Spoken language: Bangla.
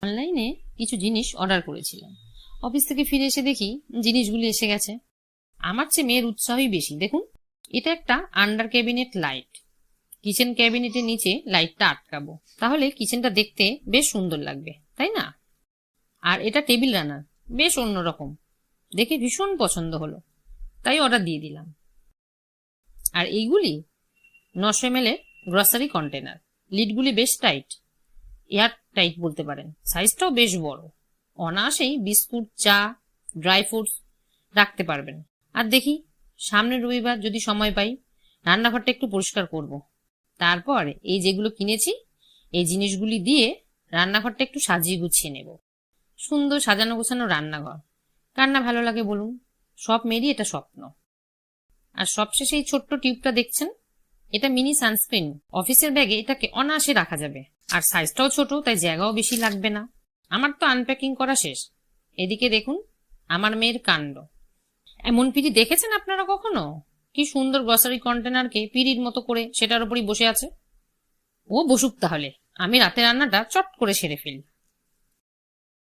অনলাইনে কিছু জিনিস অর্ডার করেছিলাম। অফিস থেকে ফিরে এসে দেখি জিনিসগুলি এসে গেছে। আমার চেয়ে মেয়ের উৎসাহই বেশি। দেখুন, এটা একটা আন্ডার ক্যাবিনেট লাইট। কিচেন ক্যাবিনেটের নিচে লাইটটা আটকাবো, তাহলে কিচেনটা দেখতে বেশ সুন্দর লাগবে, তাই না? আর এটা টেবিল রানার, বেশ অন্যরকম, দেখে ভীষণ পছন্দ হলো, তাই অর্ডার দিয়ে দিলাম। আর এইগুলি 900 ml এর গ্রসারি কন্টেনার। লিডগুলি বেশ টাইট, এয়ার টাইট বলতে পারেন। সাইজটাও বেশ বড়, অনায়াসেই বিস্কুট, চা, ড্রাই ফ্রুটস রাখতে পারবেন। আর দেখি, সামনের রবিবার যদি সময় পাই, রান্নাঘরটা একটু পরিষ্কার করব। তারপর এই যেগুলো কিনেছি, এই জিনিসগুলি দিয়ে রান্নাঘরটা একটু সাজিয়ে গুছিয়ে নেব। সুন্দর সাজানো গোছানো রান্নাঘর কার না ভালো লাগে বলুন? সব মেয়েরই এটা স্বপ্ন। আর সবশেষে এই ছোট্ট টিউবটা দেখছেন, এটা মিনি সানস্ক্রিন। অফিসের ব্যাগে এটাকে অনায়াসে রাখা যাবে। আর সাইজটাও ছোট, তাই জায়গাও বেশি লাগবে না। আমার তো আনপ্যাকিং করা শেষ। এদিকে দেখুন আমার মেয়ের কাণ্ড। এমন পিড়ি দেখেছেন আপনারা কখনো? কি সুন্দর গ্রসারি কন্টেনারকে পিড়ির মতো করে সেটার উপরই বসে আছে। ও বসুক তাহলে, আমি রাতে রান্নাটা চট করে সেরে ফেলি।